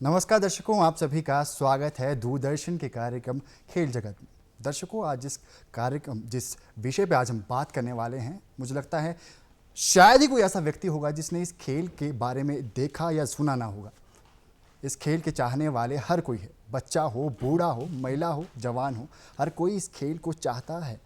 नमस्कार दर्शकों, आप सभी का स्वागत है दूरदर्शन के कार्यक्रम खेल जगत में। दर्शकों, आज जिस विषय पे आज हम बात करने वाले हैं, मुझे लगता है शायद ही कोई ऐसा व्यक्ति होगा जिसने इस खेल के बारे में देखा या सुना ना होगा। इस खेल के चाहने वाले हर कोई है, बच्चा हो, बूढ़ा हो, महिला हो, जवान हो, हर कोई इस खेल को चाहता है।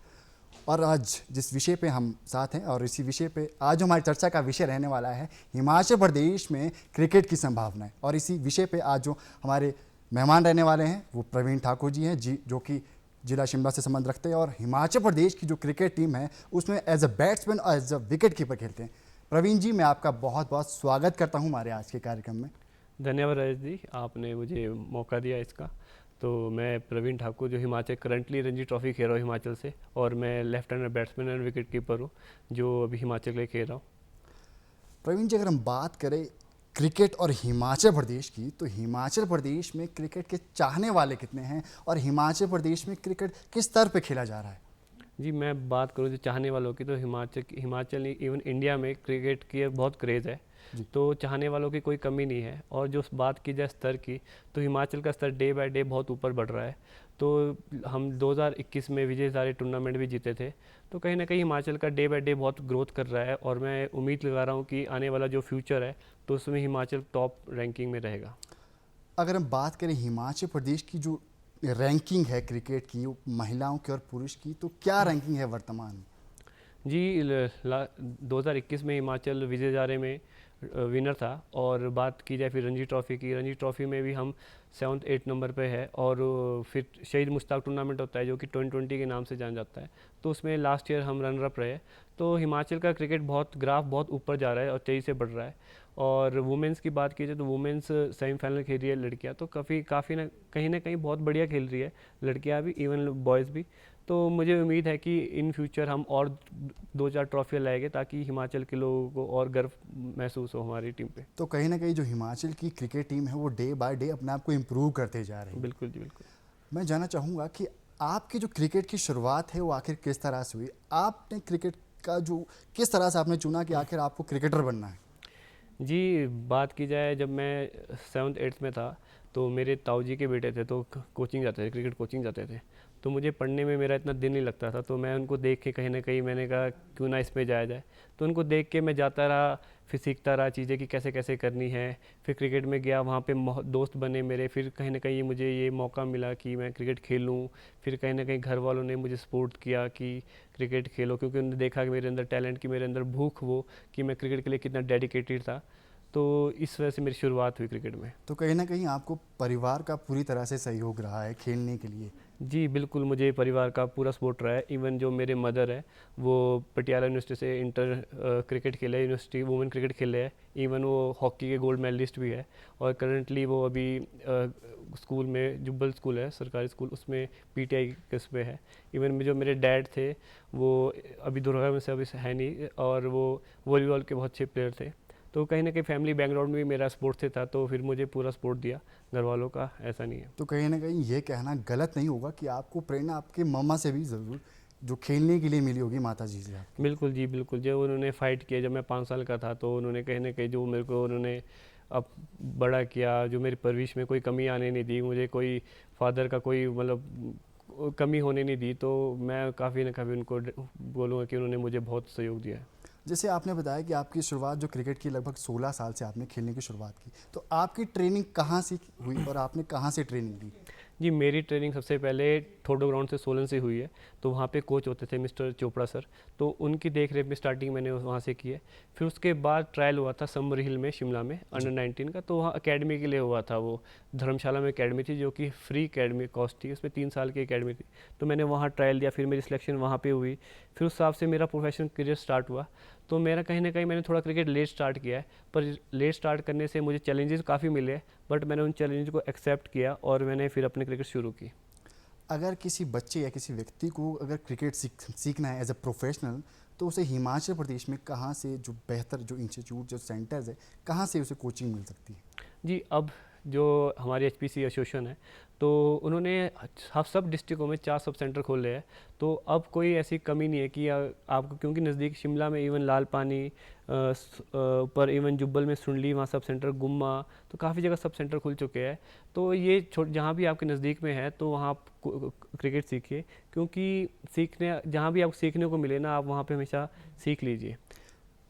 और आज जिस विषय पे हम साथ हैं और इसी विषय पे आज हमारी चर्चा का विषय रहने वाला है हिमाचल प्रदेश में क्रिकेट की संभावनाएं। और इसी विषय पे आज जो हमारे मेहमान रहने वाले हैं वो प्रवीण ठाकुर जी हैं, जो कि जिला शिमला से संबंध रखते हैं और हिमाचल प्रदेश की जो क्रिकेट टीम है उसमें एज अ बैट्समैन और एज अ विकेट कीपर खेलते हैं। प्रवीण जी, मैं आपका बहुत बहुत स्वागत करता हूँ हमारे आज के कार्यक्रम में। धन्यवाद राजेश जी, आपने मुझे मौका दिया इसका। तो मैं प्रवीण ठाकुर, जो हिमाचल करंटली रणजी ट्रॉफी खेल रहा हूँ हिमाचल से, और मैं left hander batsman and wicket keeper हूँ जो अभी हिमाचल के लिए खेल रहा हूँ। प्रवीण जी, अगर हम बात करें क्रिकेट और हिमाचल प्रदेश की, तो हिमाचल प्रदेश में क्रिकेट के चाहने वाले कितने हैं और हिमाचल प्रदेश में क्रिकेट किस स्तर पे खेला जा रहा है? जी, मैं बात करूँ जो चाहने वालों की, तो हिमाचल नहीं, इवन इंडिया में क्रिकेट की बहुत क्रेज़ है। तो चाहने वालों की कोई कमी नहीं है। और जो बात की जाए स्तर की, तो हिमाचल का स्तर डे बाय डे बहुत ऊपर बढ़ रहा है। तो हम 2021 में विजय हज़ारे टूर्नामेंट भी जीते थे। तो कहीं ना कहीं हिमाचल का डे बाय डे बहुत ग्रोथ कर रहा है, और मैं उम्मीद लगा रहा हूँ कि आने वाला जो फ्यूचर है तो उसमें हिमाचल टॉप रैंकिंग में रहेगा। अगर हम बात करें हिमाचल प्रदेश की जो रैंकिंग है क्रिकेट की, महिलाओं की और पुरुष की, तो क्या रैंकिंग है वर्तमान में? जी, 2021 में हिमाचल विजय हज़ारे में विनर था। और बात की जाए फिर रणजी ट्रॉफ़ी में भी हम 7th-8 नंबर पे है। और फिर शहीद मुश्ताक टूर्नामेंट होता है जो कि 2020 के नाम से जाना जाता है, तो उसमें लास्ट ईयर हम रनर अप रहे। तो हिमाचल का क्रिकेट ग्राफ बहुत ऊपर जा रहा है और तेज़ी से बढ़ रहा है। और वुमेंस की बात की जाए तो वुमेंस सेमीफाइनल खेल रही है लड़कियाँ, तो काफ़ी ना कहीं बहुत बढ़िया खेल रही है लड़कियाँ भी, इवन बॉयज़ भी। तो मुझे उम्मीद है कि इन फ्यूचर हम और 2-4 ट्रॉफियाँ लाएंगे ताकि हिमाचल के लोगों को और गर्व महसूस हो हमारी टीम पे। तो कहीं ना कहीं जो हिमाचल की क्रिकेट टीम है वो डे बाय डे अपने आप को इम्प्रूव करते जा रही है। बिल्कुल जी, बिल्कुल। मैं जानना चाहूँगा कि आपकी जो क्रिकेट की शुरुआत है वो आखिर किस तरह से हुई? आपने क्रिकेट का जो किस तरह से आपने चुना कि आखिर आपको क्रिकेटर बनना है? जी, बात की जाए, जब मैं 7th-8th में था तो मेरे ताऊ जी के बेटे थे, तो कोचिंग जाते थे, क्रिकेट कोचिंग जाते थे। तो मुझे पढ़ने में मेरा इतना दिन नहीं लगता था, तो मैं उनको देख के कहीं ना कहीं मैंने कहा क्यों ना इसमें जाया जाए। तो उनको देख के मैं जाता रहा, फिर सीखता रहा चीज़ें कि कैसे कैसे करनी है। फिर क्रिकेट में गया, वहाँ पे दोस्त बने मेरे। फिर कहीं ना कहीं मुझे ये मौका मिला कि मैं क्रिकेट खेलूँ। फिर कहीं ना कहीं घर वालों ने मुझे सपोर्ट किया कि क्रिकेट खेलो, क्योंकि उन्होंने देखा कि मेरे अंदर टैलेंट की, मेरे अंदर भूख, वो कि मैं क्रिकेट के लिए कितना डेडिकेटेड था। तो इस वजह से मेरी शुरुआत हुई क्रिकेट में। तो कहीं ना कहीं आपको परिवार का पूरी तरह से सहयोग रहा है खेलने के लिए? जी बिल्कुल, मुझे परिवार का पूरा सपोर्ट रहा है। इवन जो मेरे मदर है वो पटियाला यूनिवर्सिटी से इंटर क्रिकेट खेले, यूनिवर्सिटी वुमेन क्रिकेट खेले है। इवन वो हॉकी के गोल्ड मेडलिस्ट भी है। और करंटली वो अभी स्कूल में, जुब्बल स्कूल है सरकारी स्कूल, उसमें पीटीआई किस पे है। इवन जो मेरे डैड थे वो अभी दुर्गा में से अभी है नहीं, और वो वॉलीबॉल के बहुत अच्छे प्लेयर थे। तो कहीं ना कहीं फैमिली बैकग्राउंड में भी मेरा स्पोर्ट्स से था, तो फिर मुझे पूरा सपोर्ट दिया घर वालों का, ऐसा नहीं है। तो कहीं ना कहीं ये कहना गलत नहीं होगा कि आपको प्रेरणा आपके मम्मा से भी ज़रूर जो खेलने के लिए मिली होगी, माता जी से आपकी? बिल्कुल जी, बिल्कुल। जब उन्होंने फ़ाइट किया जब मैं 5 साल का था, तो उन्होंने कहीं न कहीं जो मेरे को उन्होंने अब बड़ा किया, जो मेरी परवरिश में कोई कमी आने नहीं दी, मुझे कोई फादर का कोई मतलब कमी होने नहीं दी। तो मैं काफ़ी न काफ़ी उनको बोलूँगा कि उन्होंने मुझे बहुत सहयोग दिया है। जैसे आपने बताया कि आपकी शुरुआत जो क्रिकेट की लगभग 16 साल से आपने खेलने की शुरुआत की, तो आपकी ट्रेनिंग कहाँ से हुई और आपने कहाँ से ट्रेनिंग ली? जी, मेरी ट्रेनिंग सबसे पहले ठोडो ग्राउंड से सोलन से हुई है। तो वहाँ पे कोच होते थे मिस्टर चोपड़ा सर, तो उनकी देख रेख में स्टार्टिंग मैंने वहाँ से की है। फिर उसके बाद ट्रायल हुआ था समर हिल में, शिमला में, अंडर-19 का। तो वहाँ अकेडमी के लिए हुआ था, वो धर्मशाला में अकेडमी थी जो कि फ्री अकेडमी कॉस्ट थी, उसमें 3 साल की अकेडमी थी। तो मैंने वहाँ ट्रायल दिया, फिर मेरी सिलेक्शन वहाँ पर हुई। फिर उस हिसाब से मेरा प्रोफेशनल करियर स्टार्ट हुआ। तो मेरा कहीं ना कहीं मैंने थोड़ा क्रिकेट लेट स्टार्ट किया है, पर लेट स्टार्ट करने से मुझे चैलेंजेस काफ़ी मिले, बट मैंने उन चैलेंज को एक्सेप्ट किया और मैंने फिर अपने क्रिकेट शुरू की। अगर किसी बच्चे या किसी व्यक्ति को अगर क्रिकेट सीखना है एज अ प्रोफेशनल, तो उसे हिमाचल प्रदेश में कहाँ से जो बेहतर जो इंस्टीट्यूट जो सेंटर्स है, कहाँ से उसे कोचिंग मिल सकती है? जी, अब जो हमारी एचपीसी एसोसिएशन है, तो उन्होंने सब डिस्ट्रिक्टों में 4 सब सेंटर खोले हैं। तो अब कोई ऐसी कमी नहीं है कि आपको, क्योंकि नज़दीक शिमला में इवन लाल पानी पर, इवन जुब्बल में सुंडली, वहाँ सब सेंटर, गुम्मा, तो काफ़ी जगह सब सेंटर खुल चुके हैं। तो ये जहाँ भी आपके नज़दीक में है तो वहाँ आप क्रिकेट सीखिए, क्योंकि सीखने, जहाँ भी आपको सीखने को मिले ना, आप वहाँ पे हमेशा सीख लीजिए।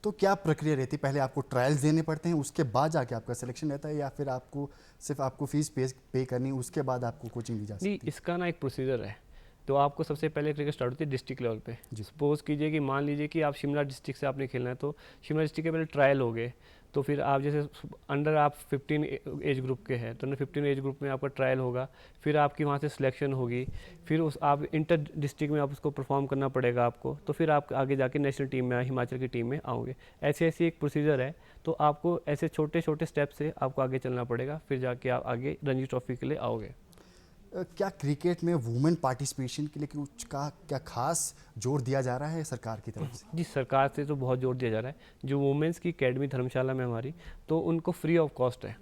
तो क्या प्रक्रिया रहती है? पहले आपको ट्रायल्स देने पड़ते हैं, उसके बाद जाके आपका सिलेक्शन रहता है, या फिर आपको सिर्फ आपको फीस पे करनी, उसके बाद आपको कोचिंग दी जा सकती नहीं, है? इसका ना एक प्रोसीजर है। तो आपको सबसे पहले क्रिकेट स्टार्ट होती है डिस्ट्रिक्ट लेवल पे। सपोज कीजिए कि मान लीजिए कि आप शिमला डिस्ट्रिक्ट से आपने खेलना है, तो शिमला डिस्ट्रिक्ट के पहले ट्रायल हो गए। तो फिर आप जैसे अंडर आप 15 एज ग्रुप के हैं, तो अंडर 15 एज ग्रुप में आपका ट्रायल होगा, फिर आपकी वहाँ से सिलेक्शन होगी, फिर उस आप इंटर डिस्ट्रिक्ट में आप उसको परफॉर्म करना पड़ेगा आपको, तो फिर आप आगे जाके नेशनल टीम में, हिमाचल की टीम में आओगे। ऐसी ऐसी एक प्रोसीजर है। तो आपको ऐसे छोटे छोटे स्टेप से आपको आगे चलना पड़ेगा, फिर जाके आप आगे रणजी ट्रॉफी के लिए आओगे। क्या क्रिकेट में वुमेन पार्टिसिपेशन के लिए कुछ का क्या खास जोर दिया जा रहा है सरकार की तरफ से? जी, सरकार से तो बहुत जोर दिया जा रहा है। जो वुमेंस की एकेडमी धर्मशाला में हमारी, तो उनको फ्री ऑफ कॉस्ट है।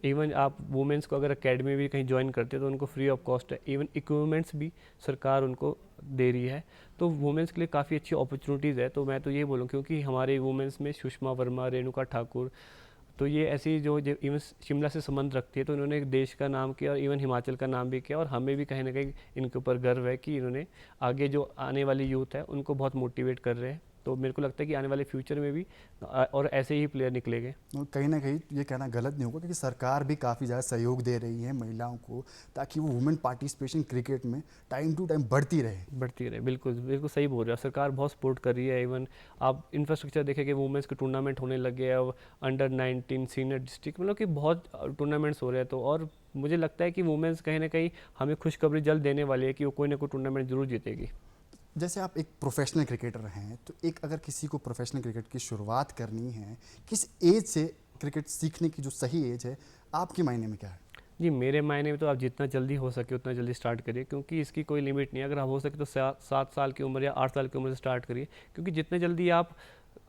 इवन आप वुमेंस को अगर एकेडमी भी कहीं ज्वाइन करते हैं तो उनको फ्री ऑफ कॉस्ट है। इवन इक्विपमेंट्स भी सरकार उनको दे रही है। तो वुमेंस के लिए काफ़ी अच्छी अपॉर्चुनिटीज़ है। तो मैं तो ये बोलूँ, क्योंकि हमारे वुमेंस में सुषमा वर्मा, रेणुका ठाकुर, तो ये ऐसी जो इवन शिमला से संबंध रखती है, तो इन्होंने एक देश का नाम किया और इवन हिमाचल का नाम भी किया। और हमें भी कहीं ना कहीं इनके ऊपर गर्व है कि इन्होंने आगे जो आने वाली यूथ है उनको बहुत मोटिवेट कर रहे हैं। तो मेरे को लगता है कि आने वाले फ्यूचर में भी और ऐसे ही प्लेयर निकलेंगे। और कहीं ना कहीं ये कहना गलत नहीं होगा, क्योंकि सरकार भी काफ़ी ज़्यादा सहयोग दे रही है महिलाओं को, ताकि वो वुमेन पार्टिसिपेशन क्रिकेट में टाइम टू टाइम बढ़ती रहे। बिल्कुल बिल्कुल सही बोल रहे हो। सरकार बहुत सपोर्ट कर रही है। इवन आप इंफ्रास्ट्रक्चर देखेंगे, वुमेंस के टूर्नामेंट होने लगे हैं, अंडर 19 सीनियर डिस्ट्रिक्ट, मतलब कि बहुत टूर्नामेंट्स हो रहे हैं। तो और मुझे लगता है कि वुमेंस कहीं ना कहीं हमें खुशखबरी जल्द देने वाली है कि वो कोई ना कोई टूर्नामेंट जरूर जीतेगी। जैसे आप एक प्रोफेशनल क्रिकेटर हैं, तो एक अगर किसी को प्रोफेशनल क्रिकेट की शुरुआत करनी है, किस एज से क्रिकेट सीखने की जो सही एज है आपके मायने में क्या है? जी, मेरे मायने में तो आप जितना जल्दी हो सके उतना जल्दी स्टार्ट करिए, क्योंकि इसकी कोई लिमिट नहीं है। अगर आप हो सके तो 7 साल की उम्र या 8 साल की उम्र से स्टार्ट करिए, क्योंकि जितने जल्दी आप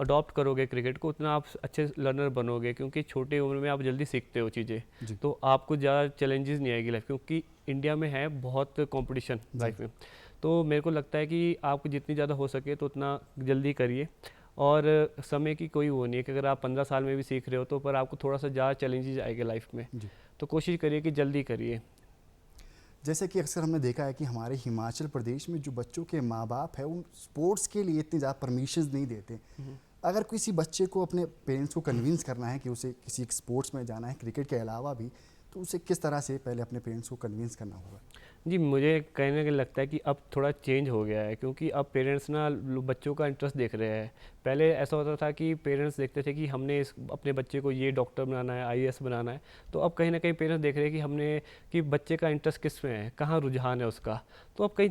अडॉप्ट करोगे क्रिकेट को, उतना आप अच्छे लर्नर बनोगे। क्योंकि छोटे उम्र में आप जल्दी सीखते हो चीज़ें, तो आपको ज़्यादा चैलेंजेस नहीं आएगी लाइफ, क्योंकि इंडिया में है बहुत कंपटीशन लाइफ में। तो मेरे को लगता है कि आपको जितनी ज़्यादा हो सके तो उतना जल्दी करिए। और समय की कोई वो नहीं है कि अगर आप 15 साल में भी सीख रहे हो तो, पर आपको थोड़ा सा ज़्यादा चैलेंजेस आएंगे लाइफ में। तो कोशिश करिए कि जल्दी करिए। जैसे कि अक्सर हमने देखा है कि हमारे हिमाचल प्रदेश में जो बच्चों के माँ बाप है, उन स्पोर्ट्स के लिए इतनी ज़्यादा परमिशन नहीं देते। अगर किसी बच्चे को अपने पेरेंट्स को कन्विंस करना है कि उसे किसी स्पोर्ट्स में जाना है क्रिकेट के अलावा भी, तो उसे किस तरह से पहले अपने पेरेंट्स को कन्विंस करना होगा? जी, मुझे कहीं ना कहीं लगता है कि अब थोड़ा चेंज हो गया है, क्योंकि अब पेरेंट्स ना बच्चों का इंटरेस्ट देख रहे हैं। पहले ऐसा होता था कि पेरेंट्स देखते थे कि हमने अपने बच्चे को ये डॉक्टर बनाना है, आईएएस बनाना है। तो अब कहीं ना कहीं पेरेंट्स देख रहे हैं कि हमने कि बच्चे का इंटरेस्ट किस में है, कहाँ रुझान है उसका। तो अब कहीं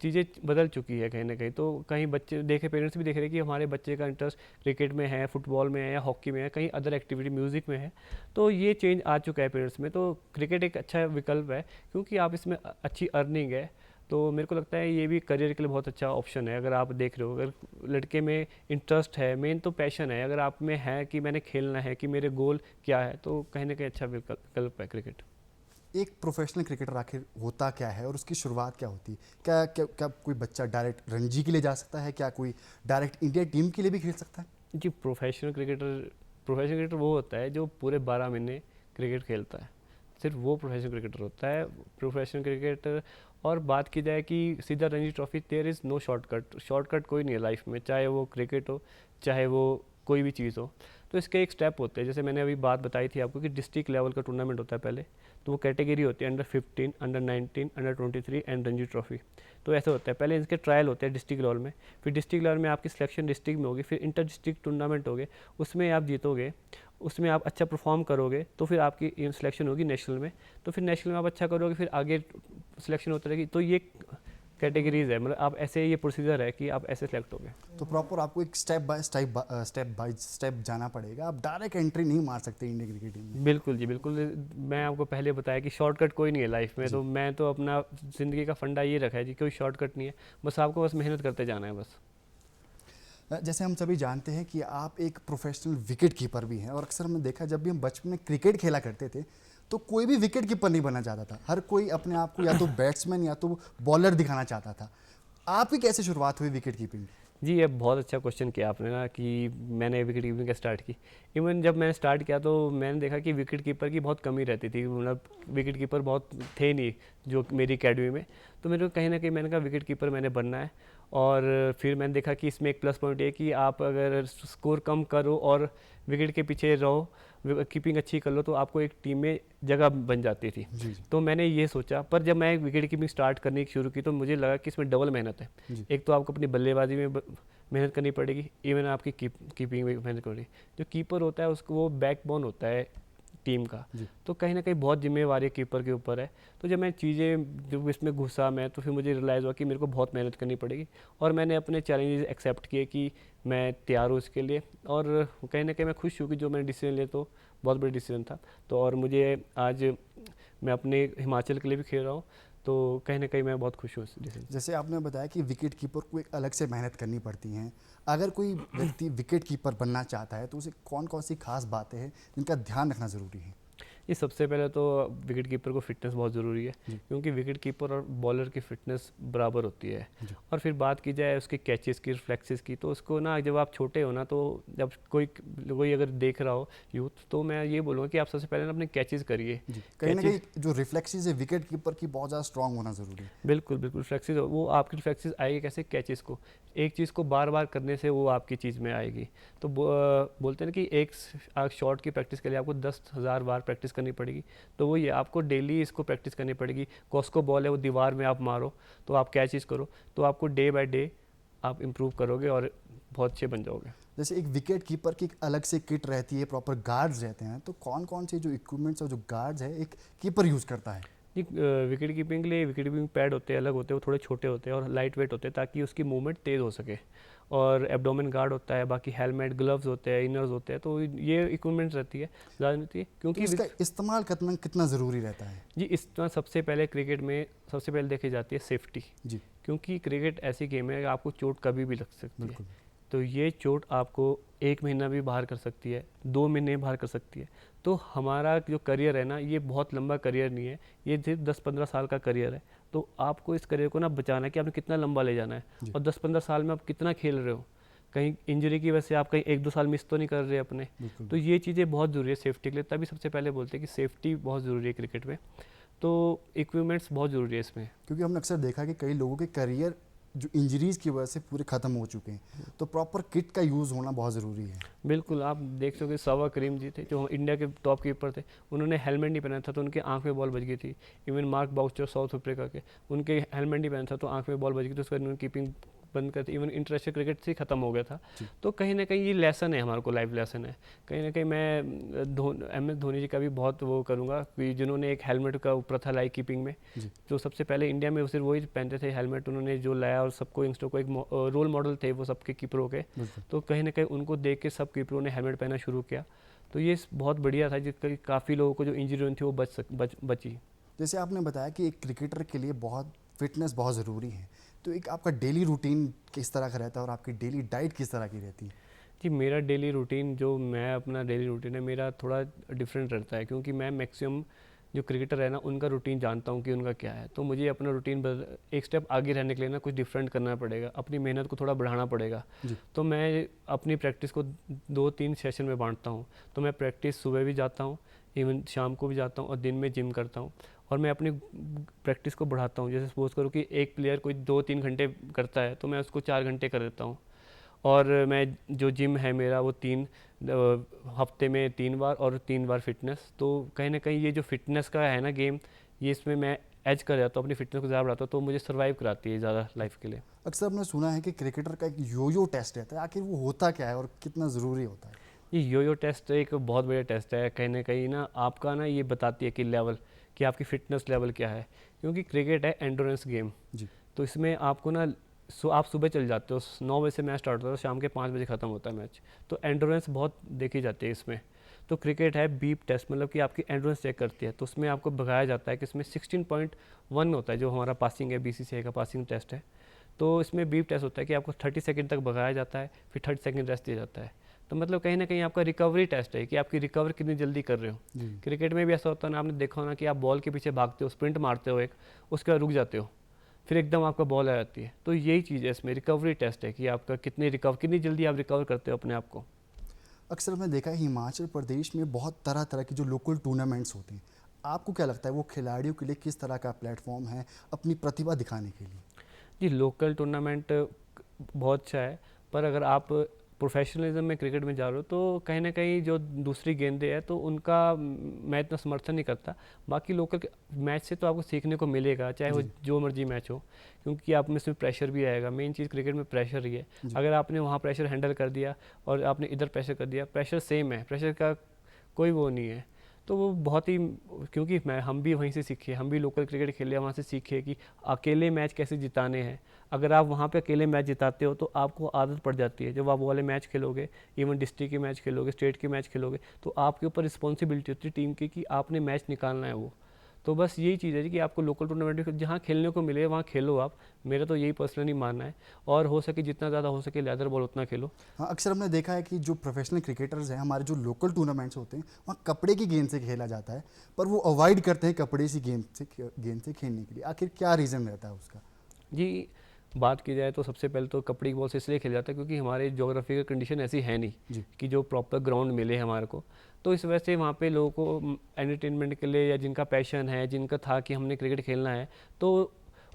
चीज़ें बदल चुकी है कहीं ना कहीं। तो कहीं बच्चे देखे, पेरेंट्स भी देख रहे हैं कि हमारे बच्चे का इंटरेस्ट क्रिकेट में है, फुटबॉल में है, या हॉकी में है, कहीं अदर एक्टिविटी म्यूज़िक में है। तो ये चेंज आ चुका है पेरेंट्स में। तो क्रिकेट एक अच्छा विकल्प है, क्योंकि आप इसमें अच्छी अर्निंग है। तो मेरे को लगता है ये भी करियर के लिए बहुत अच्छा ऑप्शन है। अगर आप देख रहे हो, अगर लड़के में इंटरेस्ट है, मेन तो पैशन है, अगर आप में है कि मैंने खेलना है, कि मेरे गोल क्या है, तो कहीं ना कहीं अच्छा विकल्प है क्रिकेट। एक प्रोफेशनल क्रिकेटर आखिर होता क्या है और उसकी शुरुआत क्या होती है? क्या क्या क्या कोई बच्चा डायरेक्ट रणजी के लिए जा सकता है? क्या कोई डायरेक्ट इंडिया टीम के लिए भी खेल सकता है? जी, प्रोफेशनल क्रिकेटर वो होता है जो पूरे 12 महीने क्रिकेट खेलता है। सिर्फ वो प्रोफेशनल क्रिकेटर होता है, प्रोफेशनल क्रिकेटर। और बात की जाए कि सीधा Ranji trophy, there is no shortcut कोई नहीं है लाइफ में, चाहे वो क्रिकेट हो, चाहे वो कोई भी चीज़ हो। तो इसके एक स्टेप होते हैं, जैसे मैंने अभी बात बताई थी आपको कि डिस्ट्रिक्ट लेवल का टूर्नामेंट होता है पहले। तो वो कैटेगरी होती है under 15, under 19, under 23 and Ranji trophy. तो ऐसे होता है, पहले इनके ट्रायल होते हैं डिस्ट्रिक्ट लेवल में, फिर डिस्ट्रिक्ट लेवल में आपकी सिलेक्शन डिस्ट्रिक्ट में होगी, फिर इंटर डिस्ट्रिक्ट टूर्नामेंट होगे, उसमें आप जीतोगे, उसमें आप अच्छा परफॉर्म करोगे तो फिर आपकी सिलेक्शन होगी नेशनल में। तो फिर नेशनल में आप अच्छा करोगे, फिर आगे सिलेक्शन होती रहेगी। तो ये कैटेगरीज है, मतलब आप ऐसे, ये प्रोसीजर है कि आप ऐसे सेलेक्ट होगे। तो प्रॉपर आपको एक स्टेप बाय स्टेप जाना पड़ेगा। आप डायरेक्ट एंट्री नहीं मार सकते इंडियन क्रिकेट टीम में। बिल्कुल जी, बिल्कुल। मैं आपको पहले बताया कि शॉर्टकट कोई नहीं है लाइफ में। तो मैं तो अपना ज़िंदगी का फंडा ये रखा है जी, कोई शॉर्टकट नहीं है, बस आपको बस मेहनत करते जाना है बस। जैसे हम सभी जानते हैं कि आप एक प्रोफेशनल विकेट कीपर भी हैं, और अक्सर हमने देखा जब भी हम बचपन में क्रिकेट खेला करते थे तो कोई भी विकेट कीपर नहीं बनना चाहता था, हर कोई अपने आप को या तो बैट्समैन या तो बॉलर दिखाना चाहता था। आपकी कैसे शुरुआत हुई विकेट कीपिंग? जी, ये बहुत अच्छा क्वेश्चन किया आपने ना कि मैंने विकेट कीपिंग का स्टार्ट की। इवन जब मैंने स्टार्ट किया तो मैंने देखा कि विकेट कीपर की बहुत कमी रहती थी, मतलब विकेट कीपर बहुत थे नहीं जो मेरी अकेडमी में। तो मेरे को कहीं ना कहीं मैंने कहा विकेट कीपर मैंने बनना है। और फिर मैंने देखा कि इसमें एक प्लस पॉइंट ये कि आप अगर स्कोर कम करो और विकेट के पीछे रहो, कीपिंग अच्छी कर लो, तो आपको एक टीम में जगह बन जाती थी। जी जी तो मैंने ये सोचा, पर जब मैं विकेट कीपिंग स्टार्ट करने की शुरू की तो मुझे लगा कि इसमें डबल मेहनत है। जी एक तो आपको अपनी बल्लेबाजी में मेहनत करनी पड़ेगी, इवन आपकी कीपिंग में मेहनत करनी। जो कीपर होता है उसको वो बैकबोन होता है टीम का, जी तो कहीं ना कहीं बहुत जिम्मेवारी कीपर के ऊपर है। तो जब मैं चीज़ें जब इसमें घुसा मैं, तो फिर मुझे रियलाइज़ हुआ कि मेरे को बहुत मेहनत करनी पड़ेगी। और मैंने अपने चैलेंजेस एक्सेप्ट किए कि मैं तैयार हूँ इसके लिए। और कहीं ना कहीं मैं खुश हूँ कि जो मैंने डिसीजन लिया तो बहुत बड़ा डिसीजन था। तो और मुझे आज मैं अपने हिमाचल के लिए भी खेल रहा हूँ, तो कहीं ना कहीं मैं बहुत खुश हूँ इस डिसीजन। जैसे आपने बताया कि विकेट कीपर को एक अलग से मेहनत करनी पड़ती हैं, अगर कोई व्यक्ति विकेट कीपर बनना चाहता है तो उसे कौन कौन सी खास बातें हैं जिनका ध्यान रखना ज़रूरी है? ये सबसे पहले तो विकेट कीपर को फिटनेस बहुत ज़रूरी है, जी क्योंकि विकेट कीपर और बॉलर की फिटनेस बराबर होती है। जी और फिर बात की जाए उसके कैचेस की, रिफ्लेक्सेस की, तो उसको ना जब आप छोटे हो ना, तो जब कोई कोई अगर देख रहा हो यूथ, तो मैं ये बोलूँगा कि आप सबसे पहले ना अपने कैचेस करिए। जी कहीं ना कैचेस, कहीं जो रिफ्लेक्सेस है विकेट कीपर की बहुत ज़्यादा स्ट्रांग होना ज़रूरी है। बिल्कुल बिल्कुल, रिफ्लेक्सेस वो आपकी रिफ्लेक्सेस आएगी कैसे, कैचेस को एक चीज़ को बार बार करने से वो आपकी चीज़ में आएगी। तो बोलते हैं ना कि एक शॉट की प्रैक्टिस के लिए आपको 10,000 बार प्रैक्टिस करनी पड़ेगी। तो वो ये आपको डेली इसको प्रैक्टिस करनी पड़ेगी। कॉस्को बॉल है, वो दीवार में आप मारो, तो आप कैचेस करो, तो आपको डे बाय डे आप इम्प्रूव करोगे और बहुत अच्छे बन जाओगे। जैसे एक विकेट कीपर की एक अलग से किट रहती है, प्रॉपर गार्ड्स रहते हैं, तो कौन कौन से जो इक्विपमेंट्स और जो गार्ड्स है एक कीपर यूज़ करता है? जी, विकेट कीपिंग के लिए विकेट कीपिंग पैड होते हैं, अलग होते हैं, वो थोड़े छोटे होते हैं और लाइट वेट होते हैं ताकि उसकी मूवमेंट तेज़ हो सके। और एब्डोमेन गार्ड होता है, बाकी हेलमेट, ग्लव्स होते हैं, इनर्स होते हैं, तो ये इक्विपमेंट्स रहती है, ज़्यादा नहीं होती है, तो क्योंकि इसका इस्तेमाल कितना कितना ज़रूरी रहता है? जी इसमें सबसे पहले क्रिकेट में सबसे पहले देखी जाती है सेफ्टी। जी क्योंकि क्रिकेट ऐसी गेम है कि आपको चोट कभी भी लग सकती है। बिल्कुल। तो ये चोट आपको 1 महीना भी बाहर कर सकती है, 2 महीने बाहर कर सकती है। तो हमारा जो करियर है ना, ये बहुत लंबा करियर नहीं है, ये सिर्फ 10-15 साल का करियर है। तो आपको इस करियर को ना बचाना है कि आपने कितना लंबा ले जाना है, जी और 10-15 साल में आप कितना खेल रहे हो। कहीं इंजरी की वजह से आप कहीं 1-2 साल मिस तो नहीं कर रहे अपने। बिल्कुल। तो ये चीज़ें बहुत ज़रूरी है सेफ्टी के लिए, तभी सबसे पहले बोलते हैं कि सेफ्टी बहुत ज़रूरी है क्रिकेट में। तो इक्विपमेंट्स बहुत ज़रूरी है इसमें। क्योंकि हमने अक्सर देखा कि कई लोगों के करियर जो इंजरीज की वजह से पूरे ख़त्म हो चुके हैं, तो प्रॉपर किट का यूज़ होना बहुत ज़रूरी है। बिल्कुल, आप देख सकते सवा करीम जी थे जो इंडिया के टॉप कीपर थे, उन्होंने हेलमेट नहीं पहना था तो उनके आंख में बॉल बज गई थी। Even Mark Boucher south Africa के, उनके हेलमेट नहीं पहना था तो आंख में बॉल बज गई, तो उसके बाद उन्होंने कीपिंग बंद कर दी। इवन इंटरनेशनल क्रिकेट से ख़त्म हो गया था। जी तो कहीं ना कहीं ये लेसन है, हमारे को लाइफ लेसन है। कहीं ना कहीं मैं MS धोनी जी का भी बहुत वो करूँगा कि जिन्होंने एक हेलमेट का प्रथा लाई कीपिंग में। जी जो सबसे पहले इंडिया में सिर्फ वही पहनते थे हेलमेट, उन्होंने जो लाया और सबको यंगस्टर को एक रोल मॉडल थे वो सबके कीपरों के। बिल्कुल। तो कहीं ना कहीं उनको देख के सब कीपरों ने हेलमेट पहनना शुरू किया। तो ये बहुत बढ़िया था, जिससे काफ़ी लोगों को जो इंजरी हुई थी वो बची। जैसे आपने बताया कि एक क्रिकेटर के लिए बहुत फिटनेस बहुत ज़रूरी है, तो एक आपका डेली रूटीन किस तरह का रहता है और आपकी डेली डाइट किस तरह की रहती है? जी, मेरा डेली रूटीन जो मैं अपना डेली रूटीन है मेरा थोड़ा डिफरेंट रहता है, क्योंकि मैं मैक्सिमम जो क्रिकेटर है ना उनका रूटीन जानता हूँ कि उनका क्या है। तो मुझे अपना रूटीन एक स्टेप आगे रहने के लिए ना कुछ डिफरेंट करना पड़ेगा, अपनी मेहनत को थोड़ा बढ़ाना पड़ेगा। जी तो मैं अपनी प्रैक्टिस को 2-3 सेशन में बांटता हूँ। तो मैं प्रैक्टिस सुबह भी जाता हूँ, इवन शाम को भी जाता हूँ, और दिन में जिम करता हूँ। और मैं अपनी प्रैक्टिस को बढ़ाता हूँ। जैसे सपोज करो कि एक प्लेयर कोई 2-3 घंटे करता है तो मैं उसको 4 घंटे कर देता हूँ। और मैं जो जिम है मेरा वो 3 हफ्ते में 3 बार, और 3 बार फिटनेस। तो कहीं ना कहीं ये जो फिटनेस का है ना गेम, ये इसमें मैं एज कर जाता हूँ, अपनी फिटनेस को ज़्यादा बढ़ाता हूँ, तो मुझे सर्वाइव कराती है ज़्यादा लाइफ के लिए। अक्सर हमने सुना है कि क्रिकेटर का एक योयो टेस्ट रहता है, आखिर वो होता क्या है और कितना ज़रूरी होता है? ये योयो टेस्ट एक बहुत बढ़िया टेस्ट है, कहीं ना आपका ना ये बताती है कि लेवल, कि आपकी फिटनेस लेवल क्या है। क्योंकि क्रिकेट है एंडोरेंस गेम, जी तो इसमें आपको ना आप सुबह चल जाते हो, 9 बजे से मैच स्टार्ट होता है, शाम के 5 बजे ख़त्म होता है मैच। तो एंडोरेंस बहुत देखी जाती है इसमें। तो क्रिकेट है बीप टेस्ट, मतलब कि आपकी एंडोरेंस चेक करती है। तो उसमें आपको भगाया जाता है कि इसमें 16.1 होता है, जो हमारा पासिंग है, BCCI का पासिंग टेस्ट है। तो इसमें बीप टेस्ट होता है कि आपको 30 सेकंड तक भगाया जाता है, फिर 30 सेकंड रेस्ट दिया जाता है। तो मतलब कहीं ना कहीं आपका रिकवरी टेस्ट है कि आपकी रिकवर कितनी जल्दी कर रहे हो। जी। क्रिकेट में भी ऐसा होता है ना, आपने देखा हो ना कि आप बॉल के पीछे भागते हो, स्प्रिंट मारते हो एक, उसके बाद रुक जाते हो, फिर एकदम आपका बॉल आ जाती है। तो यही चीज़ है इसमें, रिकवरी टेस्ट है कि आपका कितनी जल्दी आप रिकवर करते हो अपने आप को। अक्सर हमने देखा है हिमाचल प्रदेश में बहुत तरह तरह की जो लोकल टूर्नामेंट्स होते हैं, आपको क्या लगता है वो खिलाड़ियों के लिए किस तरह का प्लेटफॉर्म है अपनी प्रतिभा दिखाने के लिए? जी, लोकल टूर्नामेंट बहुत अच्छा है, पर अगर आप प्रोफेशनलिज्म में क्रिकेट में जा रहे हो तो कहीं ना कहीं जो दूसरी गेंदें हैं तो उनका मैं इतना समर्थन नहीं करता। बाकी लोकल मैच से तो आपको सीखने को मिलेगा, चाहे वो जी। जो मर्जी मैच हो, क्योंकि आप में इसमें प्रेशर भी आएगा। मेन चीज़ क्रिकेट में प्रेशर ही है। जी। अगर आपने वहाँ प्रेशर हैंडल कर दिया और आपने इधर प्रेशर कर दिया, प्रेशर सेम है, प्रेशर का कोई वो नहीं है। तो वो बहुत ही, क्योंकि हम भी वहीं से सीखे, हम भी लोकल क्रिकेट खेले, वहाँ से सीखे कि अकेले मैच कैसे जिताने हैं। अगर आप वहाँ पे अकेले मैच जिताते हो तो आपको आदत पड़ जाती है। जब आप वो वाले मैच खेलोगे, इवन डिस्ट्रिक्ट के मैच खेलोगे, स्टेट के मैच खेलोगे, तो आपके ऊपर रिस्पॉन्सिबिलिटी होती है टीम की कि आपने मैच निकालना है वो। तो बस यही चीज़ है जी कि आपको लोकल टूर्नामेंट में जहाँ खेलने को मिले वहाँ खेलो आप। मेरा तो यही पर्सनली मानना है, और हो सके जितना ज़्यादा हो सके लेदर बॉल उतना खेलो। हाँ, अक्सर हमने देखा है कि जो प्रोफेशनल क्रिकेटर्स हैं, हमारे जो लोकल टूर्नामेंट्स होते हैं वहाँ कपड़े की गेंद से खेला जाता है, पर वो अवॉइड करते हैं कपड़े की गेंद से खेलने के लिए। आखिर क्या रीज़न रहता है उसका? जी, बात की जाए तो सबसे पहले तो कपड़े की बॉल से इसलिए खेला जाता है क्योंकि हमारे ज्योग्राफी का कंडीशन ऐसी है नहीं जी। कि जो प्रॉपर ग्राउंड मिले हमारे को। तो इस वजह से वहाँ पे लोगों को एंटरटेनमेंट के लिए, या जिनका पैशन है, जिनका था कि हमने क्रिकेट खेलना है, तो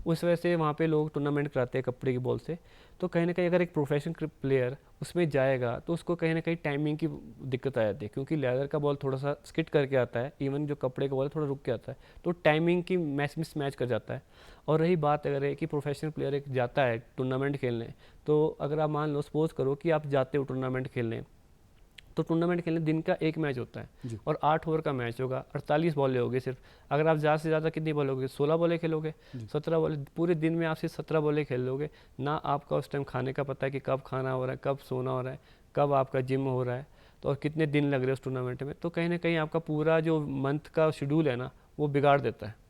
उस वजह से वहाँ पे लोग टूर्नामेंट कराते हैं कपड़े की बॉल से। तो कहीं ना कहीं अगर एक प्रोफेशनल प्लेयर उसमें जाएगा तो उसको कहीं ना कहीं टाइमिंग की दिक्कत आ जाती है, क्योंकि लेदर का बॉल थोड़ा सा स्किट करके आता है, इवन जो कपड़े का बॉल थोड़ा रुक के आता है, तो टाइमिंग की मिस मैच कर जाता है। और रही बात अगर है कि प्रोफेशनल प्लेयर एक जाता है टूर्नामेंट खेलने, तो अगर आप मान लो, सपोज करो कि आप जाते हो टूर्नामेंट खेलने, तो टूर्नामेंट खेलने दिन का एक मैच होता है जी। और 8 ओवर का मैच होगा, 48 बॉलें होगी सिर्फ। अगर आप ज़्यादा से ज़्यादा कितनी बॉल होगी, 16 बॉलें खेलोगे, जी। 17 बॉलें पूरे दिन में, आप सिर्फ 17 बॉलें खेल लोगे ना। आपका उस टाइम खाने का पता है कि कब खाना हो रहा है, कब सोना हो रहा है, कब आपका जिम हो रहा है, तो और कितने दिन लग रहे हैं उस टूर्नामेंट में। तो कहीं ना कहीं आपका पूरा जो मंथ का शेड्यूल है ना, वो बिगाड़ देता है।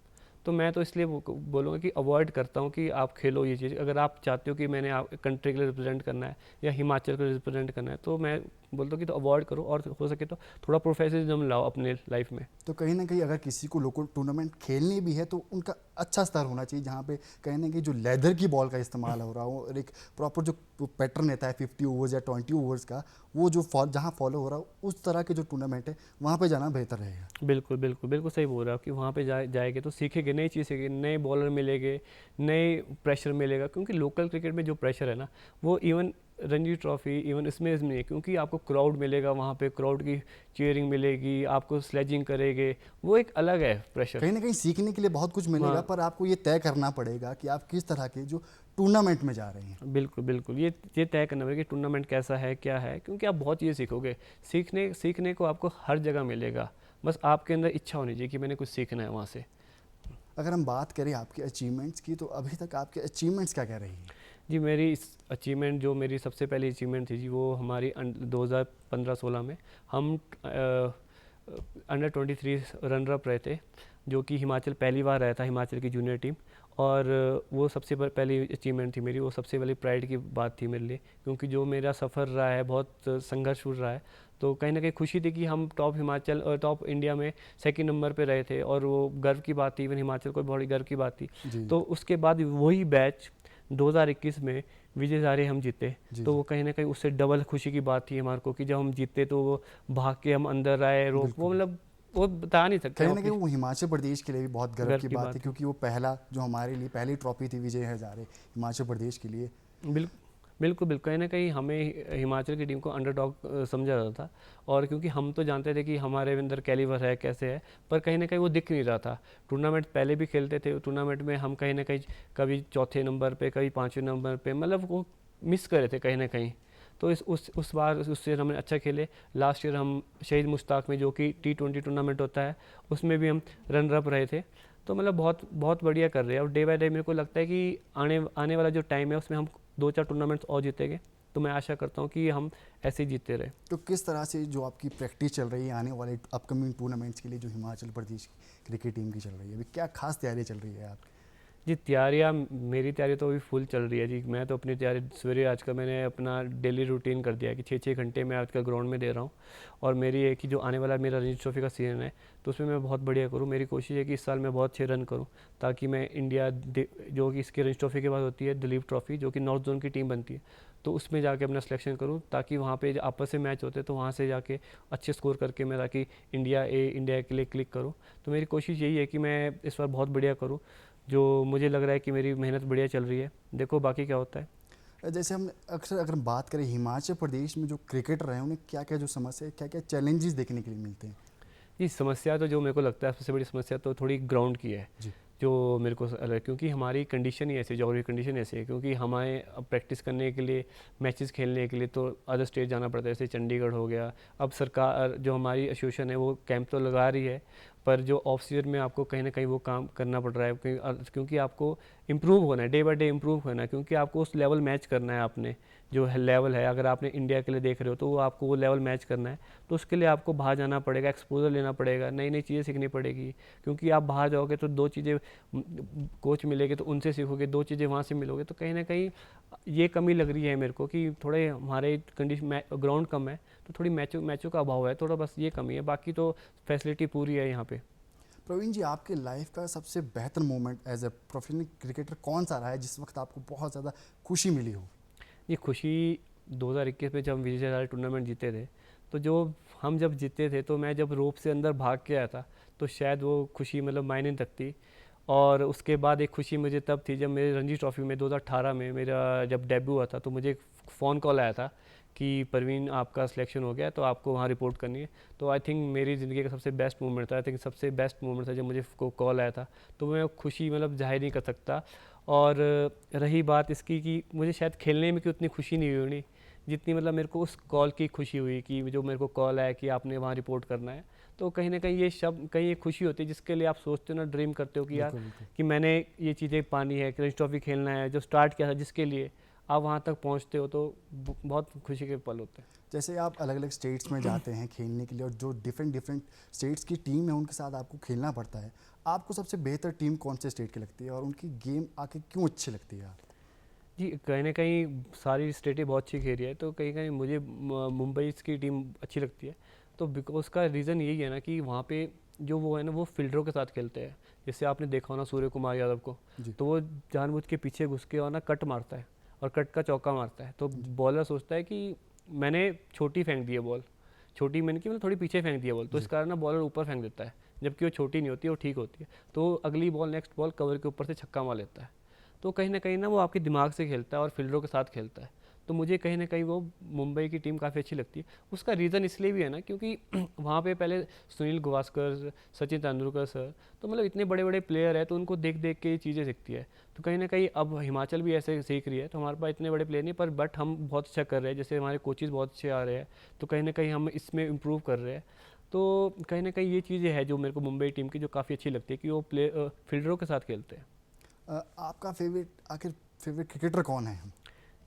तो मैं तो इसलिए बोलूँगा कि अवॉइड करता हूँ कि आप खेलो ये चीज़। अगर आप चाहते हो कि मैंने आप कंट्री के लिए रिप्रेजेंट करना है या हिमाचल को रिप्रेजेंट करना है, तो मैं बोलता हूँ कि तो अवॉइड करो, और हो सके तो थोड़ा प्रोफेशनलिज्म लाओ अपने लाइफ में। तो कहीं ना कहीं अगर किसी को लोकल टूर्नामेंट खेलनी भी है तो उनका अच्छा स्तर होना चाहिए, जहाँ पे कहीं ना कहीं जो लेदर की बॉल का इस्तेमाल हो रहा हो और एक प्रॉपर जो पैटर्न रहता है 50 ओवर्स या 20 ओवर्स का, वो जो जहाँ फॉलो हो रहा हो उस तरह के जो टूर्नामेंट है वहाँ पे जाना बेहतर रहेगा। बिल्कुल बिल्कुल बिल्कुल सही बोल रहे हो आप कि वहाँ पे जाएंगे तो सीखेंगे, नई चीज़ सीखेंगे, नए बॉलर मिलेंगे, नए प्रेशर मिलेगा। क्योंकि लोकल क्रिकेट में जो प्रेशर है ना, वो इवन रणजी ट्रॉफी, इवन इसमें नहीं है, क्योंकि आपको क्राउड मिलेगा वहाँ पे, क्राउड की चीयरिंग मिलेगी, आपको स्लेजिंग करेंगे, वो एक अलग है प्रेशर। कहीं ना कहीं सीखने के लिए बहुत कुछ मिलेगा, हाँ, पर आपको ये तय करना पड़ेगा कि आप किस तरह के जो टूर्नामेंट में जा रहे हैं। बिल्कुल बिल्कुल, ये तय करना पड़ेगा कि टूर्नामेंट कैसा है, क्या है, क्योंकि आप बहुत चीज़ें सीखोगे। सीखने को आपको हर जगह मिलेगा, बस आपके अंदर इच्छा होनी चाहिए कि मैंने कुछ सीखना है वहाँ से। अगर हम बात करें आपके अचीवमेंट्स की, तो अभी तक आपके अचीवमेंट्स क्या कह रही हैं? जी, मेरी इस अचीवमेंट, जो मेरी सबसे पहली अचीवमेंट थी जी, वो हमारी 2015-16 में हम अंडर 23 रनर अप रहे थे, जो कि हिमाचल पहली बार रहा था, हिमाचल की जूनियर टीम। और वो सबसे पहली अचीवमेंट थी मेरी, वो सबसे पहली प्राइड की बात थी मेरे लिए, क्योंकि जो मेरा सफ़र रहा है बहुत संघर्षपूर्ण रहा है। तो कहीं ना कहीं खुशी थी कि हम टॉप हिमाचल और टॉप इंडिया में सेकंड नंबर पे रहे थे, और वो गर्व की बात थी, इवन हिमाचल को बहुत गर्व की बात थी। जी। तो उसके बाद वही बैच 2021 में विजय हज़ारे हम जीते, जी। तो जी। वो कहीं ना कहीं उससे डबल खुशी की बात थी हमारे को कि जब हम जीते तो वो भाग के हम अंदर आए, रोक, वो बिल्कुल। मतलब वो बता नहीं सकते कहीं हम ना कहीं अपनी वो हिमाचल प्रदेश के लिए भी बहुत गर्व गर्व की की बात बात है, थी। क्योंकि वो पहला जो हमारे लिए पहली ट्रॉफी थी विजय हजारे हिमाचल प्रदेश के लिए। बिल्कुल बिल्कुल बिल्कुल, कहीं ना कहीं हमें हिमाचल की टीम को अंडरडॉग समझा जाता था, और क्योंकि हम तो जानते थे कि हमारे अंदर कैलिबर है, कैसे है, पर कहीं ना कहीं वो दिख नहीं रहा था। टूर्नामेंट पहले भी खेलते थे, टूर्नामेंट में हम कहीं ना कहीं कभी चौथे नंबर पे, कभी पाँचवें नंबर पे, मतलब वो मिस करे थे कहीं ना कहीं। तो उस बार उससे हमने अच्छा खेले। लास्ट ईयर हम शहीद मुश्ताक में, जो कि T20 टूर्नामेंट होता है, उसमें भी हम रनर अप रहे थे। तो मतलब बहुत बहुत बढ़िया कर रहे हैं, और डे बाय डे मेरे को लगता है कि आने वाला जो टाइम है उसमें हम 2-4 टूर्नामेंट्स और जीतेंगे। तो मैं आशा करता हूँ कि हम ऐसे ही जीतते रहे। तो किस तरह से जो आपकी प्रैक्टिस चल रही है आने वाले अपकमिंग टूर्नामेंट्स के लिए, जो हिमाचल प्रदेश की क्रिकेट टीम की चल रही है, अभी क्या खास तैयारी चल रही है आपकी? जी, तैयारियाँ मेरी तैयारी तो अभी फुल चल रही है जी। मैं तो अपनी तैयारी सवेरे आजकल मैंने अपना डेली रूटीन कर दिया है कि 6-6 घंटे मैं आजकल ग्राउंड में दे रहा हूँ। और मेरी है कि जो आने वाला मेरा रणजी ट्रॉफी का सीज़न है, तो उसमें मैं बहुत बढ़िया करूँ। मेरी कोशिश है कि इस साल मैं बहुत अच्छे रन करूँ, ताकि मैं इंडिया जो कि इसकी रणजी ट्रॉफी के बाद होती है दिलीप ट्रॉफी, जो कि नॉर्थ जोन की टीम बनती है, तो उसमें जाके अपना सिलेक्शन करूँ, ताकि वहाँ पे जो आपस में मैच होते हैं तो वहाँ से जाके अच्छे स्कोर करके मैं ताकि इंडिया के लिए क्लिक करूँ। तो मेरी कोशिश यही है कि मैं इस बार बहुत बढ़िया करूँ, जो मुझे लग रहा है कि मेरी मेहनत बढ़िया चल रही है। देखो बाकी क्या होता है। जैसे हम अक्सर अगर हम बात करें हिमाचल प्रदेश में जो क्रिकेटर हैं उन्हें क्या क्या जो समस्या क्या क्या चैलेंजेस देखने के लिए मिलते हैं? ये समस्या तो जो मेरे को लगता है सबसे बड़ी समस्या तो थोड़ी ग्राउंड की है, जी। जो मेरे को क्योंकि हमारी कंडीशन ही ऐसी, जोग्राफी कंडीशन ऐसी है, क्योंकि हमें अब प्रैक्टिस करने के लिए, मैचेस खेलने के लिए तो अदर स्टेट जाना पड़ता है, जैसे चंडीगढ़ हो गया। अब सरकार जो हमारी एसोसिएशन है वो कैंप तो लगा रही है, पर जो ऑफ सीजन में आपको कहीं ना कहीं वो काम करना पड़ रहा है, क्योंकि आपको इम्प्रूव होना है, डे बाई डे इम्प्रूव होना है, क्योंकि आपको उस लेवल मैच करना है। आपने जो लेवल है, अगर आपने इंडिया के लिए देख रहे हो तो वो आपको वो लेवल मैच करना है। तो उसके लिए आपको बाहर जाना पड़ेगा, एक्सपोजर लेना पड़ेगा, नई नई चीज़ें सीखनी पड़ेगी, क्योंकि आप बाहर जाओगे तो दो चीज़ें, कोच मिलेंगे तो उनसे सीखोगे, दो चीज़ें वहाँ से मिलोगे, तो कहीं ना कहीं ये कमी लग रही है मेरे को कि थोड़े हमारे कंडीशन ग्राउंड कम है, तो थोड़ी मैचों का अभाव है थोड़ा, बस ये कमी है, बाकी तो फैसिलिटी पूरी है यहाँ पे। प्रवीण जी, आपके लाइफ का सबसे बेहतर moment as a professional cricketer कौन सा रहा है जिस वक्त आपको बहुत ज़्यादा खुशी मिली हो? ये खुशी 2021 में जब हम विजय हज़ारे टूर्नामेंट जीते थे, तो जो हम जब जीते थे तो मैं जब रोप से अंदर भाग के आया था, तो शायद वो खुशी मतलब मायने नहीं रखती। और उसके बाद एक खुशी मुझे तब थी जब मेरे रणजी ट्रॉफी में 2018 में मेरा जब डेब्यू हुआ था, तो मुझे एक फ़ोन कॉल आया था कि परवीन आपका सिलेक्शन हो गया, तो आपको वहाँ रिपोर्ट करनी है। तो आई थिंक मेरी ज़िंदगी का सबसे बेस्ट मोमेंट था, आई थिंक सबसे बेस्ट मोमेंट था जब मुझे कॉल आया था। तो मैं खुशी मतलब जाहिर नहीं कर सकता। और रही बात इसकी कि मुझे शायद खेलने में कि उतनी खुशी नहीं हुई होनी जितनी मतलब मेरे को उस कॉल की खुशी हुई, कि जो मेरे को कॉल आया कि आपने वहाँ रिपोर्ट करना है। तो कहीं ना कहीं ये शब्द, कहीं एक खुशी होती है जिसके लिए आप सोचते हो ना, ड्रीम करते हो कि यार बिल्कुल बिल्कुल। कि मैंने ये चीज़ें पानी है, रणजी ट्रॉफी खेलना है, जो स्टार्ट किया था जिसके लिए आप वहाँ तक पहुँचते हो, तो बहुत खुशी के पल होते हैं। जैसे आप अलग अलग स्टेट्स में जाते हैं खेलने के लिए और जो डिफरेंट डिफरेंट स्टेट्स की टीम है उनके साथ आपको खेलना पड़ता है, आपको सबसे बेहतर टीम कौन से स्टेट की लगती है और उनकी गेम आके क्यों अच्छी लगती है यार? जी, कहीं ना कहीं सारी स्टेटें बहुत अच्छी खेल रही है, तो कहीं कहीं मुझे मुंबई की टीम अच्छी लगती है। तो बिकॉज उसका रीज़न यही है ना कि वहाँ पे जो वो है ना, वो फील्डरों के साथ खेलते हैं। जैसे आपने देखा हो ना सूर्य कुमार यादव को, जी। तो वो जानबूझ के पीछे घुस के और ना कट मारता है, और कट का चौका मारता है। तो बॉलर सोचता है कि मैंने छोटी फेंक दी है बॉल, छोटी मैंने की मतलब थोड़ी पीछे फेंक दी है बॉल, तो इस जी। कारण ना बॉलर ऊपर फेंक देता है, जबकि वो छोटी नहीं होती, वो ठीक होती है। तो अगली बॉल, नेक्स्ट बॉल कवर के ऊपर से छक्का मार लेता है। तो कहीं ना वो आपके दिमाग से खेलता है और फील्डरों के साथ खेलता है। तो मुझे कहीं ना कहीं वो मुंबई की टीम काफ़ी अच्छी लगती है। उसका रीज़न इसलिए भी है ना क्योंकि वहाँ पे पहले सुनील गावस्कर, सचिन तेंदुलकर सर, तो मतलब इतने बड़े बड़े प्लेयर है, तो उनको देख देख के ये चीज़ें सीखती है। तो कहीं ना कहीं अब हिमाचल भी ऐसे सीख रही है, तो हमारे पास इतने बड़े प्लेयर नहीं, पर बट हम बहुत अच्छा कर रहे हैं, जैसे हमारे कोचेज़ बहुत अच्छे आ रहे हैं, तो कहीं ना कहीं हम इसमें इम्प्रूव कर रहे हैं। तो कहीं ना कहीं ये चीज़ें हैं जो मेरे को मुंबई टीम की जो काफ़ी अच्छी लगती है, कि वो फील्डरों के साथ खेलते हैं। आपका फेवरेट क्रिकेटर कौन है?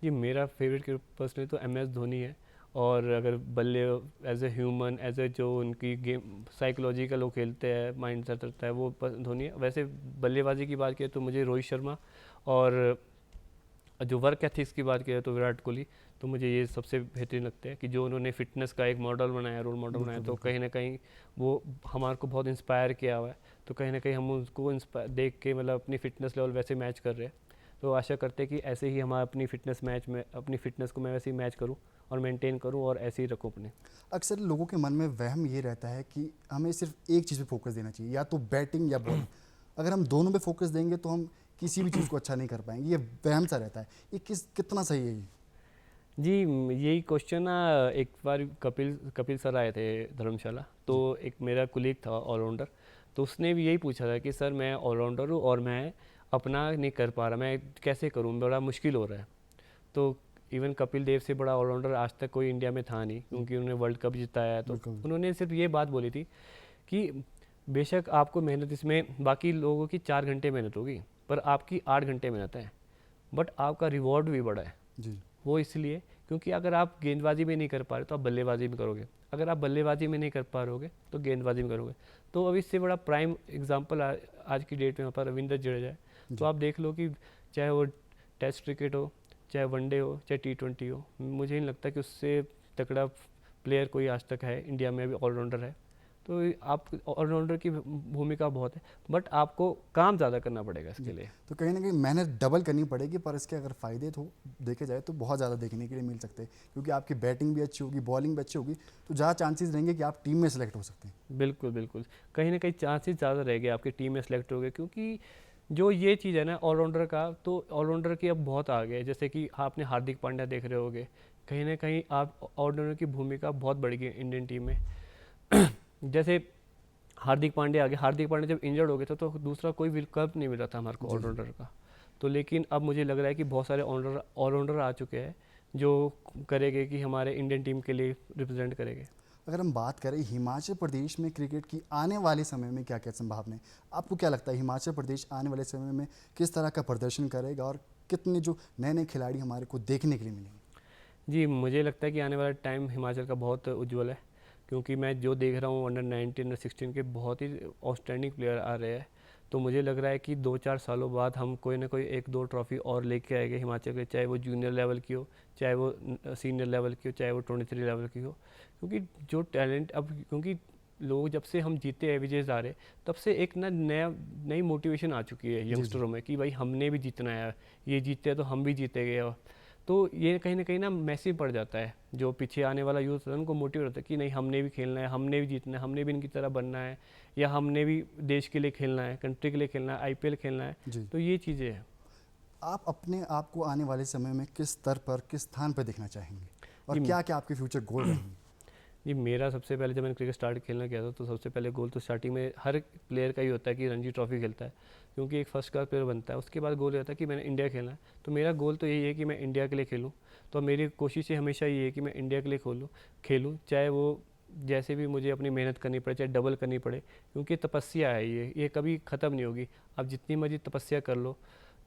जी, मेरा फेवरेट पर्सनली तो एम एस धोनी है। और अगर बल्ले as a human, as a जो उनकी गेम साइकोलॉजिकल वो खेलते हैं, माइंड सेट रहता है, वो धोनी है। वैसे बल्लेबाजी की बात करें तो मुझे रोहित शर्मा, और जो वर्क एथिक्स की बात करें तो विराट कोहली। तो मुझे ये सबसे बेहतरीन लगते हैं कि जो उन्होंने फिटनेस का एक मॉडल बनाया, रोल मॉडल बनाया, बिल्कुल तो बिल्कुल। कहीं ना कहीं वो हमारे को बहुत इंस्पायर किया हुआ है। तो कहीं ना कहीं हम उसको देख के मतलब अपनी फिटनेस लेवल वैसे मैच कर रहे हैं। तो आशा करते हैं कि ऐसे ही हम अपनी फिटनेस को मैं वैसे ही मैच करूँ और मेंटेन करूँ और ऐसे ही रखूँ अपने। अक्सर लोगों के मन में वहम ये रहता है कि हमें सिर्फ एक चीज़ पे फोकस देना चाहिए, या तो बैटिंग या बॉलिंग। अगर हम दोनों पे फोकस देंगे तो हम किसी भी चीज़ को अच्छा नहीं कर पाएंगे, ये वहम सा रहता है। ये कितना सही है ये? जी, यही क्वेश्चन ना एक बार कपिल सर आए थे धर्मशाला, तो जी। एक मेरा कुलीग था ऑलराउंडर, तो उसने भी यही पूछा था कि सर मैं ऑलराउंडर हूँ और मैं अपना नहीं कर पा रहा, मैं कैसे करूँ, बड़ा मुश्किल हो रहा है। तो इवन कपिल देव से बड़ा ऑलराउंडर आज तक कोई इंडिया में था नहीं, क्योंकि उन्होंने वर्ल्ड कप जिताया है। तो बिल्कुल। उन्होंने सिर्फ ये बात बोली थी कि बेशक आपको मेहनत इसमें बाकी लोगों की 4 घंटे मेहनत होगी, पर आपकी 8 घंटे मेहनत है, बट आपका रिवॉर्ड भी बड़ा है। जी। वो इसलिए क्योंकि अगर आप गेंदबाजी में नहीं कर पा रहे तो आप बल्लेबाजी में करोगे, अगर आप बल्लेबाजी में नहीं कर पा रहोगे तो गेंदबाजी में करोगे। तो अब इससे बड़ा प्राइम एग्जांपल आज की डेट में यहाँ पर रविंद्र जडेजा है। तो आप देख लो कि चाहे वो टेस्ट क्रिकेट हो, चाहे वनडे हो, चाहे T20 हो, मुझे नहीं लगता कि उससे तगड़ा प्लेयर कोई आज तक है इंडिया में, भी ऑलराउंडर है। तो आप ऑलराउंडर की भूमिका बहुत है, बट आपको काम ज़्यादा करना पड़ेगा इसके लिए। तो कहीं ना कहीं मेहनत डबल करनी पड़ेगी, पर इसके अगर फ़ायदे तो देखे जाए तो बहुत ज़्यादा देखने के लिए मिल सकते हैं, क्योंकि आपकी बैटिंग भी अच्छी होगी, बॉलिंग भी अच्छी होगी, तो ज़्यादा चांसेस रहेंगे कि आप टीम में सेलेक्ट हो सकते हैं। बिल्कुल बिल्कुल, कहीं ना कहीं चांसेस ज़्यादा रहेंगे आपकी टीम में सेलेक्ट हो गए, क्योंकि जो ये चीज़ है ना ऑलराउंडर का, तो ऑलराउंडर की अब बहुत आ गए। जैसे कि आपने हार्दिक पांड्या देख रहे होगे, कहीं ना कहीं आप ऑलराउंडर की भूमिका बहुत बढ़ गई इंडियन टीम में। जैसे हार्दिक पांड्या आ गए, हार्दिक पांड्या जब इंजर्ड हो गए थे तो दूसरा कोई विकल्प नहीं मिल रहा था हमारे को ऑलराउंडर का। तो लेकिन अब मुझे लग रहा है कि बहुत सारे ऑलराउंडर आ चुके हैं जो करेंगे कि हमारे इंडियन टीम के लिए रिप्रेजेंट करेंगे। अगर हम बात करें हिमाचल प्रदेश में क्रिकेट की आने वाले समय में क्या क्या संभावनाएं, आपको क्या लगता है हिमाचल प्रदेश आने वाले समय में किस तरह का प्रदर्शन करेगा और कितने जो नए नए खिलाड़ी हमारे को देखने के लिए मिलेंगे? जी, मुझे लगता है कि आने वाला टाइम हिमाचल का बहुत उज्जवल है, क्योंकि मैं जो देख रहा हूँ अंडर 19 अंडर 16 के बहुत ही आउटस्टैंडिंग प्लेयर आ रहे हैं। तो मुझे लग रहा है कि 2-4 सालों बाद हम कोई ना कोई 1-2 ट्रॉफी और लेके आएंगे हिमाचल के, चाहे वो जूनियर लेवल की हो, चाहे वो सीनियर लेवल की हो, चाहे वो 23 लेवल की हो। क्योंकि जो टैलेंट अब, क्योंकि लोग जब से हम जीते हैं विजय हज़ारे, तब से एक ना नई मोटिवेशन आ चुकी है यंगस्टरों में कि भाई हमने भी जीतना है, ये जीते हैं तो हम भी जीतेंगे। तो ये कहीं ना मैसेज पड़ जाता है, जो पीछे आने वाला यूथ है उनको मोटिवेट होता है कि नहीं हमने भी खेलना है, हमने भी जीतना है, हमने भी इनकी तरह बनना है, या हमने भी देश के लिए खेलना है, कंट्री के लिए खेलना है, IPL खेलना है। जी, तो ये चीज़ें हैं। आप अपने आप को आने वाले समय में किस स्तर पर, किस स्थान पर देखना चाहेंगे और जी, क्या क्या आपके फ्यूचर गोल रहेंगे? जी मेरा सबसे पहले जब मैंने क्रिकेट स्टार्ट खेलना किया था, तो सबसे पहले गोल तो स्टार्टिंग में हर प्लेयर का ही होता है कि रणजी ट्रॉफी खेलता है, क्योंकि एक फर्स्ट क्लास प्लेयर बनता है। उसके बाद गोल रहता है कि मैंने इंडिया खेलना है। तो मेरा गोल तो यही है कि मैं इंडिया के लिए खेलूँ। तो मेरी कोशिश ये हमेशा ये है कि मैं इंडिया के लिए खेलूँ, चाहे वो जैसे भी मुझे अपनी मेहनत करनी पड़े, चाहे डबल करनी पड़े, क्योंकि तपस्या है ये कभी ख़त्म नहीं होगी। आप जितनी मर्जी तपस्या कर लो,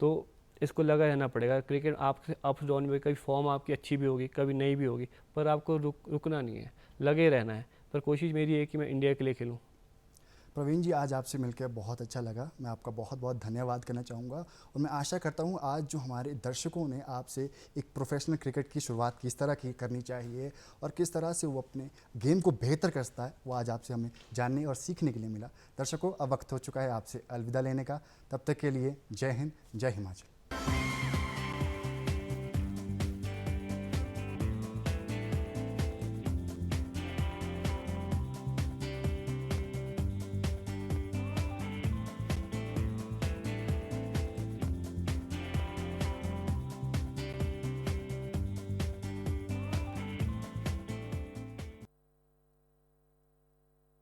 तो इसको लगा रहना पड़ेगा। क्रिकेट आपसे अप्स डाउन में, कभी फॉर्म आपकी अच्छी भी होगी, कभी नहीं भी होगी, पर आपको रुकना नहीं है, लगे रहना है। पर कोशिश मेरी है कि मैं इंडिया के लिए खेलूँ। प्रवीण जी, आज आपसे मिलकर बहुत अच्छा लगा। मैं आपका बहुत बहुत धन्यवाद करना चाहूँगा और मैं आशा करता हूँ आज जो हमारे दर्शकों ने आपसे एक प्रोफेशनल क्रिकेट की शुरुआत किस तरह की करनी चाहिए और किस तरह से वो अपने गेम को बेहतर कर सकता है, वो आज आपसे हमें जानने और सीखने के लिए मिला। दर्शकों, अब वक्त हो चुका है आपसे अलविदा लेने का। तब तक के लिए जय हिंद, जय हिमाचल।